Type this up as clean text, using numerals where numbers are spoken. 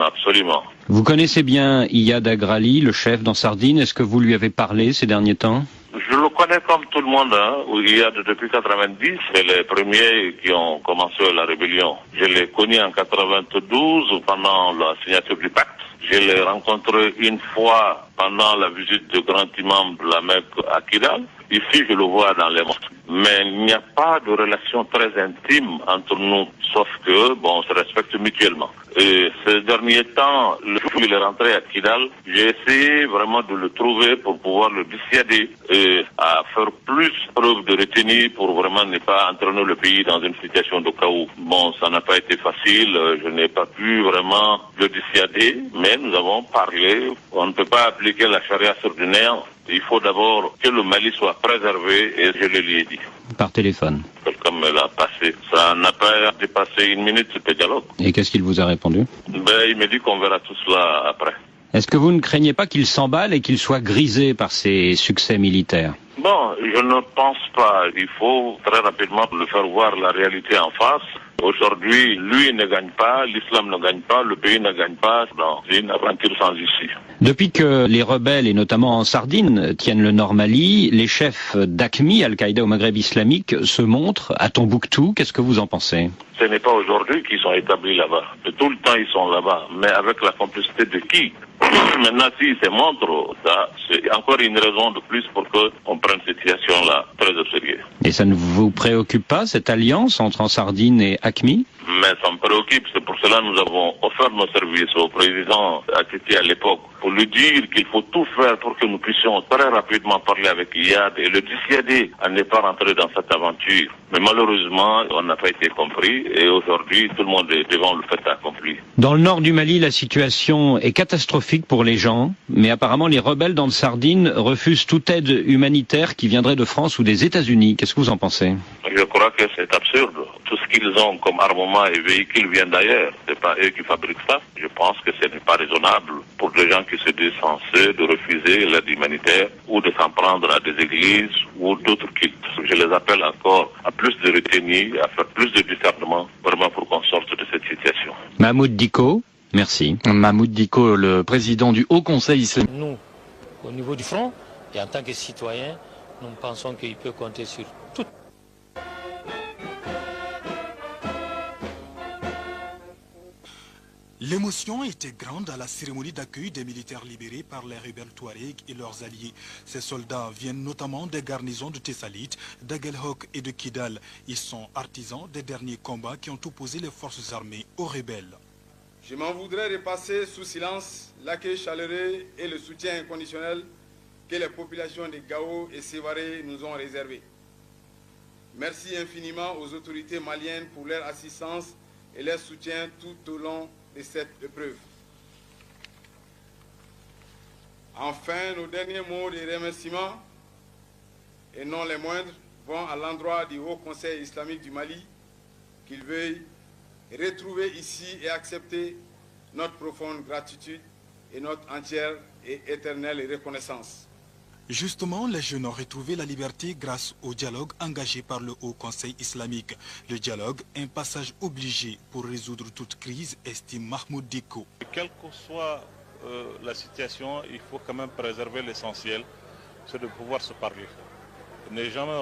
Absolument. Vous connaissez bien Iyad Agrali, le chef dans Sardine. Est-ce que vous lui avez parlé ces derniers temps? Je le connais comme tout le monde, Iyad depuis 90, c'est les premiers qui ont commencé la rébellion. Je l'ai connu en 92 pendant la signature du pacte. Je l'ai rencontré une fois pendant la visite du grand imam de la Mecque à Kidal. Ici, je le vois dans les mosquées. Mais il n'y a pas de relation très intime entre nous, sauf que, on se respecte mutuellement. Et ces derniers temps, le jour où il est rentré à Kidal, j'ai essayé vraiment de le trouver pour pouvoir le dissuader et à faire plus preuve de retenue pour vraiment ne pas entraîner le pays dans une situation de chaos. Ça n'a pas été facile, je n'ai pas pu vraiment le dissuader, mais nous avons parlé. On ne peut pas appliquer la charia sur du néant. Il faut d'abord que le Mali soit préservé et je le lui ai dit. Par téléphone? Quelqu'un me l'a passé. Ça n'a pas dépassé une minute, ce dialogue. Et qu'est-ce qu'il vous a répondu? Il me dit qu'on verra tout cela après. Est-ce que vous ne craignez pas qu'il s'emballe et qu'il soit grisé par ses succès militaires? Je ne pense pas. Il faut très rapidement le faire voir la réalité en face. Aujourd'hui, lui ne gagne pas, l'islam ne gagne pas, le pays ne gagne pas dans une aventure sans issue. Depuis que les rebelles, et notamment en Sardine, tiennent le Nord Mali, les chefs d'AQMI, Al-Qaïda au Maghreb islamique, se montrent à Tombouctou. Qu'est-ce que vous en pensez? Ce n'est pas aujourd'hui qu'ils sont établis là-bas. De tout le temps, ils sont là-bas. Mais avec la complicité de qui? Maintenant, s'ils se montrent, c'est encore une raison de plus pour qu'on prenne cette situation-là très au sérieux. Et ça ne vous préoccupe pas, cette alliance entre en Sardine et AQMI? Mais ça me préoccupe, c'est pour cela que nous avons offert nos services au président Atiti à l'époque, pour lui dire qu'il faut tout faire pour que nous puissions très rapidement parler avec Iyad et le dissuader à ne pas rentrer dans cette aventure. Mais malheureusement, on n'a pas été compris et aujourd'hui, tout le monde est devant le fait accompli. Dans le nord du Mali, la situation est catastrophique pour les gens, mais apparemment les rebelles dans le Sardine refusent toute aide humanitaire qui viendrait de France ou des États-Unis. Qu'est-ce que vous en pensez? Je crois que c'est absurde. Tout ce qu'ils ont comme armement et véhicules vient d'ailleurs. C'est pas eux qui fabriquent ça. Je pense que ce n'est pas raisonnable pour des gens qui se disent censés de refuser l'aide humanitaire ou de s'en prendre à des églises ou d'autres cultes. Je les appelle encore à plus de retenue, à faire plus de discernement, vraiment pour qu'on sorte de cette situation. Mahmoud Dicko, merci. Mahmoud Dicko, le président du Haut Conseil islamique. Nous, au niveau du front, et en tant que citoyens, nous pensons qu'il peut compter sur tout. L'émotion était grande à la cérémonie d'accueil des militaires libérés par les rebelles Touaregs et leurs alliés. Ces soldats viennent notamment des garnisons de Tessalit, d'Aguelhok et de Kidal. Ils sont artisans des derniers combats qui ont opposé les forces armées aux rebelles. Je m'en voudrais de passer sous silence l'accueil chaleureux et le soutien inconditionnel que les populations de Gao et Sévaré nous ont réservé. Merci infiniment aux autorités maliennes pour leur assistance et leur soutien tout au long de cette épreuve. Enfin, nos derniers mots de remerciement, et non les moindres, vont à l'endroit du Haut Conseil islamique du Mali, qu'il veuille retrouver ici et accepter notre profonde gratitude et notre entière et éternelle reconnaissance. Justement, les jeunes ont retrouvé la liberté grâce au dialogue engagé par le Haut Conseil islamique. Le dialogue, un passage obligé pour résoudre toute crise, estime Mahmoud Dicko. Quelle que soit la situation, il faut quand même préserver l'essentiel, c'est de pouvoir se parler. Ne jamais